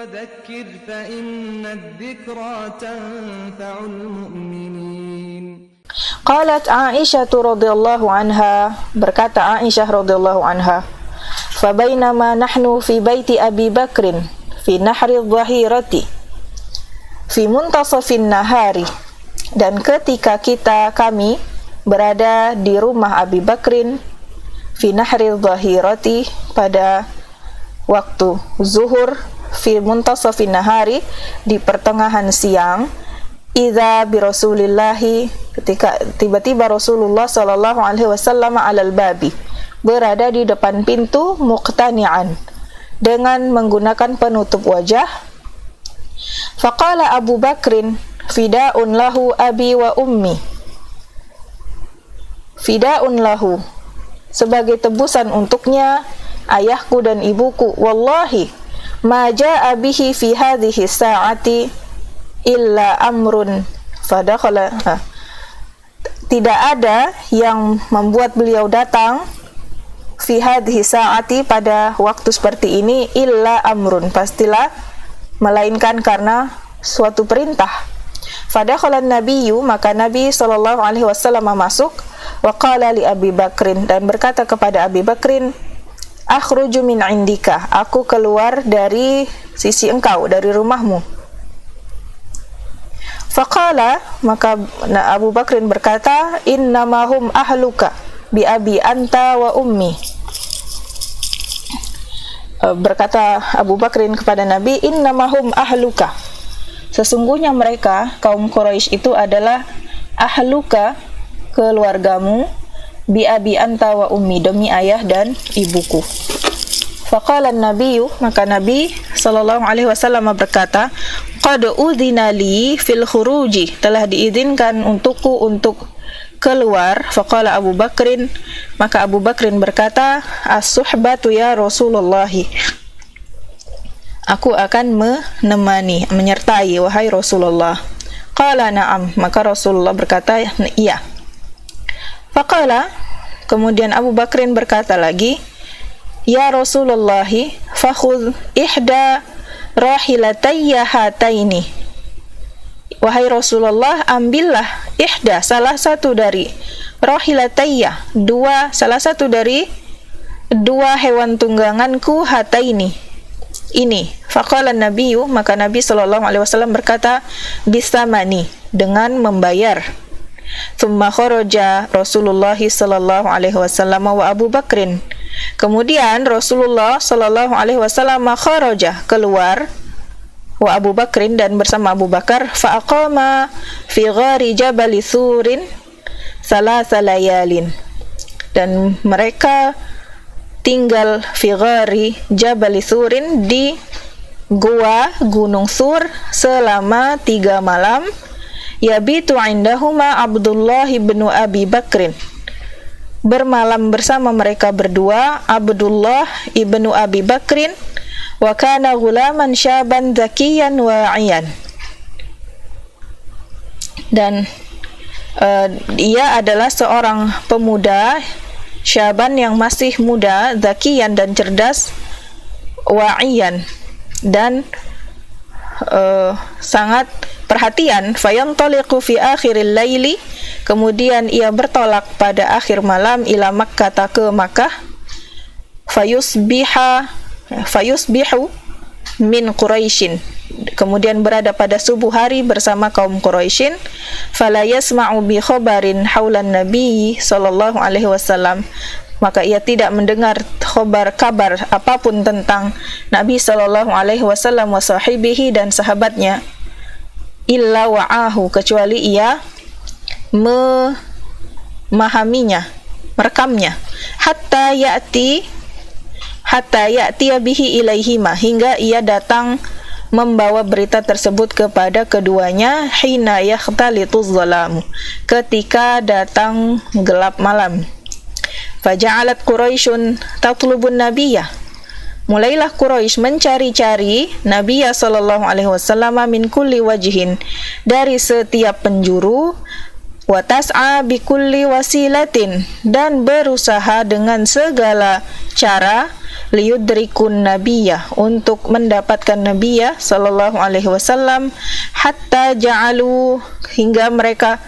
وذكر فإن الذكرى تنفع المؤمنين. Qalat Aisyah radhiyallahu anha, berkata Aisyah radhiyallahu anha, fabainama nahnu fi baiti Abi Bakrin fi nahri dhahirati fi muntasafin nahari, dan ketika kami berada di rumah Abi Bakrin fi nahri dhahirati pada waktu zuhur, fi muntasafin nahari di pertengahan siang, idza bi Rasulillahi, ketika tiba-tiba Rasulullah sallallahu alaihi wasallam alal babi, berada di depan pintu, muqtani'an, dengan menggunakan penutup wajah. Faqala Abu Bakrin, fida'un lahu abi wa ummi, fida'un lahu, sebagai tebusan untuknya ayahku dan ibuku, wallahi ma ja'a bihi fi hadhihi sa'ati illa amrun fadakhala, tidak ada yang membuat beliau datang fi hadhihi sa'ati, pada waktu seperti ini, illa amrun, pastilah melainkan karena suatu perintah. Fadakhala nabiyyu, maka Nabi sallallahu alaihi wasallam masuk, wa qala li Abi Bakrin, dan berkata kepada Abi Bakrin, akhruju min indika, aku keluar dari sisi engkau, dari rumahmu. Faqala, maka Abu Bakrin berkata, innamahum ahluka bi abi anta wa ummi. Berkata Abu Bakrin kepada Nabi, innamahum ahluka, sesungguhnya mereka kaum Quraisy itu adalah ahluka, keluargamu, bi abi anta wa ummi, demi ayah dan ibuku. Faqala an-nabiyyu, maka Nabi sallallahu alaihi wasallam berkata, qad udhina li fil khuruji, telah diizinkan untukku untuk keluar. Faqala Abu Bakrin, maka Abu Bakrin berkata, as-suhbatu ya Rasulullah, aku akan menemani, menyertai wahai Rasulullah. Qala na'am, maka Rasulullah berkata, iya. Faqala, kemudian Abu Bakrin berkata lagi, ya Rasulullah, fakhudh ihda rahilatayya hataini, wahai Rasulullah, ambillah ihda, salah satu dari rahilatayya, salah satu dari dua hewan tungganganku, hataini, ini. Faqala nabiyyu, maka Nabi sallallahu alaihi wasallam berkata, bisamani, dengan membayar. Thumma kharaja Rasulullah sallallahu alaihi wasallam wa Abu Bakrin, kemudian Rasulullah sallallahu alaihi wasallam kharaja, keluar, wa Abu Bakrin, dan bersama Abu Bakar, fa aqama fi ghari Jabal Thurin thalatha layalin, dan mereka tinggal fi ghari Jabal Thurin, di gua Gunung Thur, selama 3 malam. Yabitu indahuma Abdullah bin Abi Bakrin, bermalam bersama mereka berdua Abdullah ibnu Abi Bakrin, wa kana ghulaman syaban zakiyan wa'iyan, dan ia adalah seorang pemuda syaban yang masih muda, zakiyan dan cerdas, wa'iyan dan sangat perhatian. Fayantaliqu fi akhiril laili, kemudian ia bertolak pada akhir malam, ila Makkah, ke Makkah. Fayusbihu min Quraisyin, kemudian berada pada subuh hari bersama kaum Quraisyin. Fala yasma'u bi khabarin haulan nabi sallallahu alaihi wasallam, maka ia tidak mendengar kabar apapun tentang Nabi sallallahu alaihi wasallam wa sahibihi, dan sahabatnya, illa wa'ahu, kecuali ia memahaminya, merekamnya, hatta ya'ti bihi ilaihima, hingga ia datang membawa berita tersebut kepada keduanya, hina yakhtalituz zalamu, ketika datang gelap malam. Faja'alat Quraisyun tatlubun nabiyya, mulailah Quraisy mencari-cari Nabi sallallahu alaihi wasallam min kulli wajhin, dari setiap penjuru, wa tas'a bi kulli wasilatin, dan berusaha dengan segala cara, liyudrikun nabiyah, untuk mendapatkan nabiyah sallallahu alaihi wasallam, hatta ja'alu, hingga mereka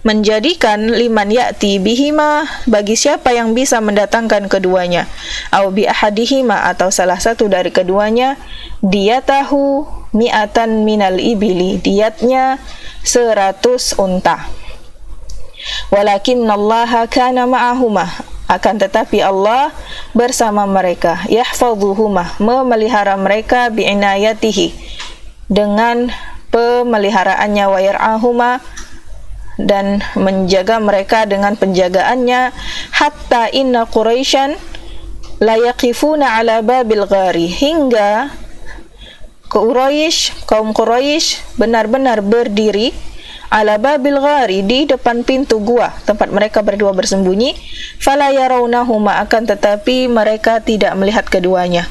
menjadikan liman ya'ti bihima, bagi siapa yang bisa mendatangkan keduanya, au bi ahadihima, atau salah satu dari keduanya, diyatahu mi'atan minal ibili, diyatnya 100 unta. Walakinnallaha kana ma'ahuma, akan tetapi Allah bersama mereka, yahfazuhuma, memelihara mereka, bi'inayatihi, dengan pemeliharaannya, wa yar'ahuma, dan menjaga mereka dengan penjagaannya, hatta inna Quraisyan la yaqifuna ala babil ghari, hingga kaum Quraisy benar-benar berdiri ala babil ghari, di depan pintu gua tempat mereka berdua bersembunyi, fala yarawnahuma, akan tetapi mereka tidak melihat keduanya.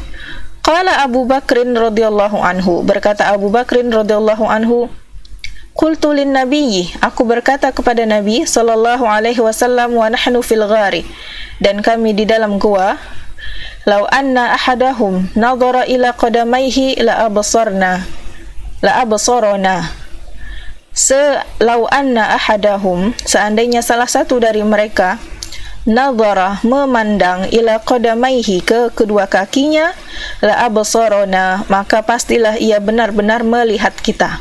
Qala Abu Bakrin radhiyallahu anhu, berkata Abu Bakrin radhiyallahu anhu, qultu lin nabiyyi, aku berkata kepada Nabi sallallahu alaihi wasallam, wa nahnu fil ghari, dan kami di dalam gua, law anna ahadahum nadhara ila qadamaihi la absarna, law anna ahadahum, seandainya salah satu dari mereka, nadhara, memandang, ila qadamaihi, ke kedua kakinya, la absarna, maka pastilah ia benar-benar melihat kita.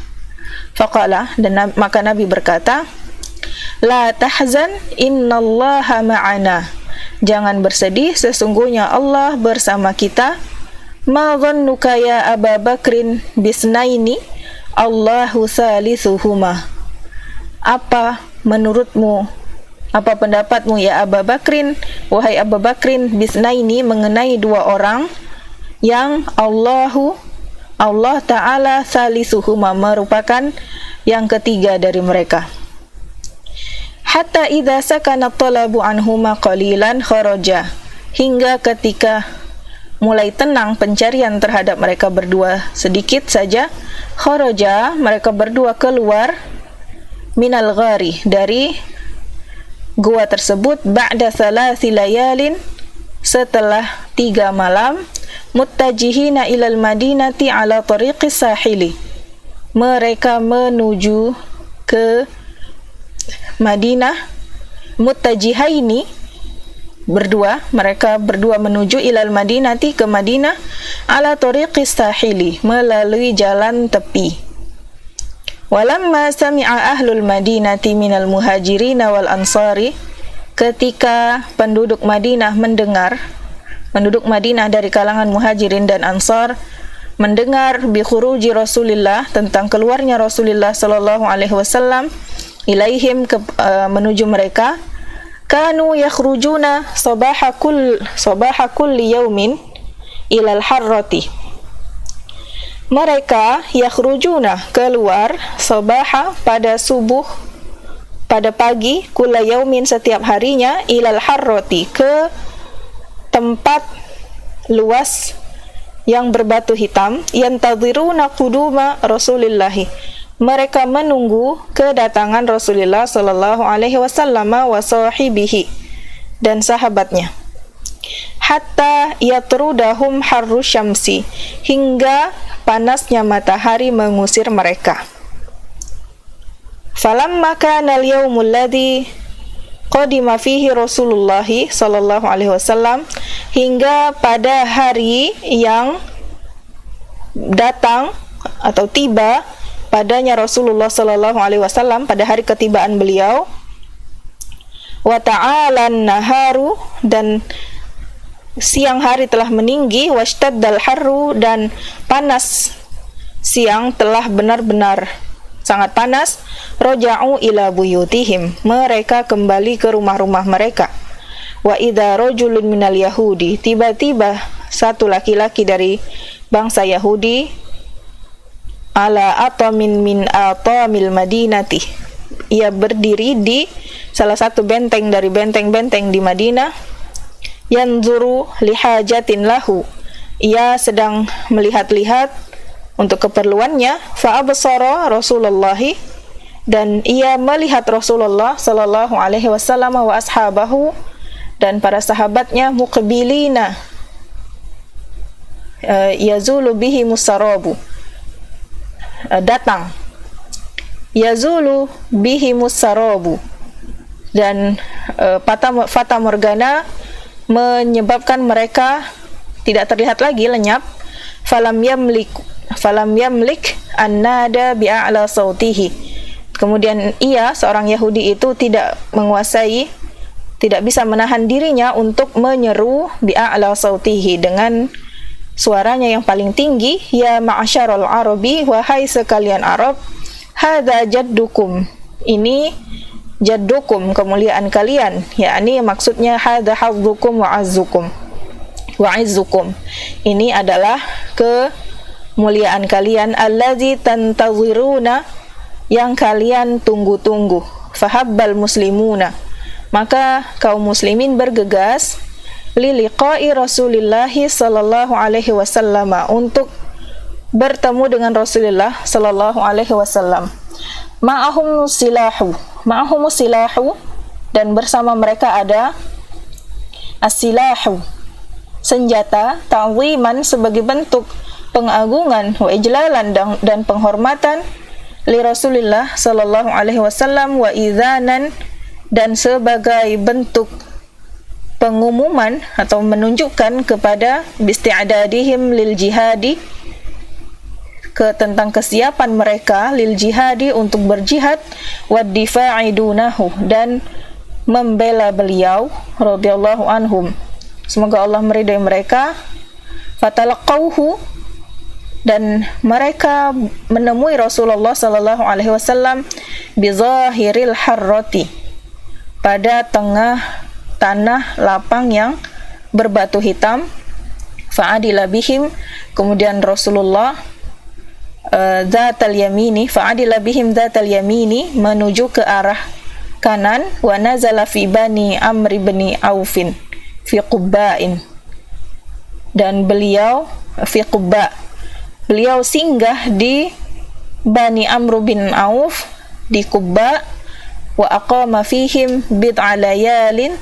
Faqala, dan maka Nabi berkata, la tahzan innallaha ma'ana, jangan bersedih, sesungguhnya Allah bersama kita. Ma dhannuka ya Aba Bakrin bisnaini Allahu salisuhuma, apa menurutmu, apa pendapatmu ya Aba Bakrin, wahai Abu Bakrin, bisnaini, mengenai dua orang yang Allah Ta'ala salisuhuma, merupakan yang ketiga dari mereka. Hatta idza sakana talabu anhuma qalilan kharaja, hingga ketika mulai tenang pencarian terhadap mereka berdua sedikit saja, kharaja, mereka berdua keluar, minal ghari, dari gua tersebut, ba'da thalathi layalin, setelah 3 malam, muttajihina ilal madinati ala tariqis sahili, mereka menuju ke Madinah, muttajihaini, berdua, mereka berdua menuju ilal madinati, ke Madinah, ala tariqis sahili, melalui jalan tepi. Walamma sami'a ahlul madinati minal muhajirina wal ansari, ketika penduduk Madinah mendengar, penduduk Madinah dari kalangan muhajirin dan ansar mendengar bi khuruji Rasulillah, tentang keluarnya Rasulullah sallallahu alaihi wasallam, ilaihim, menuju mereka, kanu yakhrujuna sabaha kulli yaumin ilal harrati, mereka yakhrujuna, keluar, sabaha, pada subuh, pada pagi, kulla yaumin, setiap harinya, ilal harrati, ke tempat luas yang berbatu hitam, yantadhiruna quduma Rasulillahi, mereka menunggu kedatangan Rasulullah sallallahu alaihi wasallam wa sahibihi, dan sahabatnya, hatta yatrudahum harru syamsi, hingga panasnya matahari mengusir mereka. Falamma kana al-yawmul ladzi qadima fihi Rasulullah sallallahu alaihi wasallam, hingga pada hari yang datang atau tiba padanya Rasulullah sallallahu alaihi wasallam, pada hari ketibaan beliau, wa ta'alan naharu, dan siang hari telah meninggi, washtaddal harru, dan panas siang telah benar-benar sangat panas, roja'u ila buyutihim, mereka kembali ke rumah-rumah mereka. Wa idza rajulun minal yahudi, tiba-tiba satu laki-laki dari bangsa Yahudi, ala atamin min atamil madinati, ia berdiri di salah satu benteng dari benteng-benteng di Madinah, yanzuru lihajatin lahu, ia sedang melihat-lihat untuk keperluannya, fa absara Rasulullah, dan ia melihat Rasulullah sallallahu alaihi wasallam wa ashabahu, dan para sahabatnya, muqbilina, yazulu bihi musarabu, datang, yazulu bihi musarabu, dan fata morgana menyebabkan mereka tidak terlihat lagi, lenyap. Falam yamlik an-nada bi'a'la sautihi. Kemudian ia, seorang Yahudi itu, tidak menguasai, tidak bisa menahan dirinya untuk menyeru bi'a'la sautihi, dengan suaranya yang paling tinggi, ya ma'asyarul arabi, wahai sekalian Arab, hadza jaddukum, ini jaddukum, kemuliaan kalian, yakni maksudnya hadza hadzukum wa izzukum, ini adalah kemuliaan kalian, allazi tantaziruna, yang kalian tunggu-tunggu. Fahabbal muslimuna, maka kaum muslimin bergegas, liliqa'i Rasulillahi sallallahu alaihi wasallam, untuk bertemu dengan Rasulullah sallallahu alaihi wasallam. Ma'ahum silahu, dan bersama mereka ada as-silahu, senjata, ta'ziman, sebagai bentuk pengagungan, wa ijlalan, dan penghormatan, li Rasulillah sallallahu alaihi wasallam, wa idzanan, dan sebagai bentuk pengumuman atau menunjukkan kepada bisti'adadihim lil jihadi, tentang kesiapan mereka, lil jihadi, untuk berjihad, wa difa'i dunahu, dan membela beliau radhiyallahu anhum, semoga Allah meridai mereka. Fatalaqauhu, dan mereka menemui Rasulullah sallallahu alaihi wasallam bizahiril harrati, pada tengah tanah lapang yang berbatu hitam. Fa'adila bihim, kemudian Rasulullah dzatal yamini, fa'adila bihim dzatal yamini, menuju ke arah kanan. Wa nazala fi bani Amr bin Aufin fi Qubba'in, dan beliau fi Qubba, beliau singgah di Bani Amr bin Auf di Qubba. Wa aqama fihim bid'a layalin,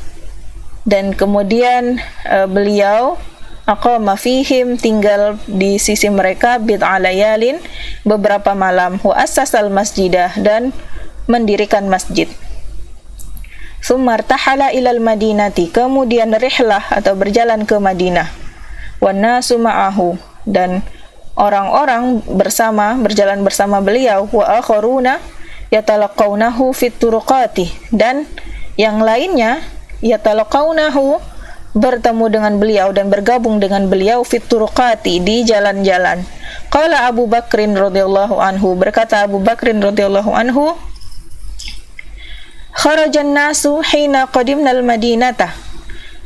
dan kemudian beliau aqama fihim, tinggal di sisi mereka, bid'a layalin, beberapa malam. Wa assasal masjidah, dan mendirikan masjid. Tsummartahala ilal madinati, kemudian rihlah atau berjalan ke Madinah. Wan nasu ma'ahu, dan orang-orang berjalan bersama beliau. Wa akharuna yatalaqawnahu fit turuqati, dan yang lainnya yatalaqawnahu, bertemu dengan beliau dan bergabung dengan beliau, fit turuqati, di jalan-jalan. Qala Abu Bakrin radhiyallahu anhu, berkata Abu Bakrin radhiyallahu anhu, kharajan nasu hina qadimna al-madinata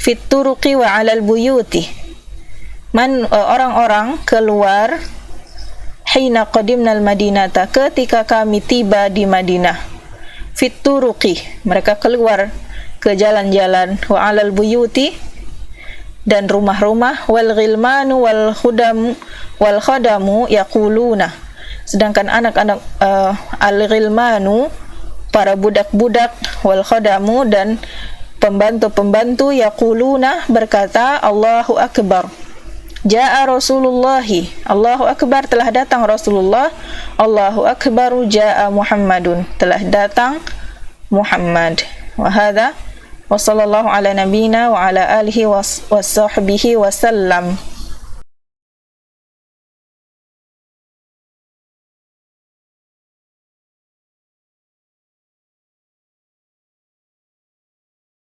fit turuqi wa 'alal buyuti, orang-orang keluar, hina qadimna al-madinata, ketika kami tiba di Madinah, fit turuqi, mereka keluar ke jalan-jalan, wa 'alal buyuti, dan rumah-rumah, wal ghilmanu wal khadamu yaquluna, sedangkan anak-anak al-ghilmanu, para budak-budak, wal khadamu, dan pembantu-pembantu, yaquluna, berkata, Allahu akbar, ja'a Rasulullahi, Allahu akbar, telah datang Rasulullah, Allahu akbar, ja'a Muhammadun, telah datang Muhammad. Wa hadza wa sallallahu ala nabina wa ala alihi wa sahbihi wa sallam.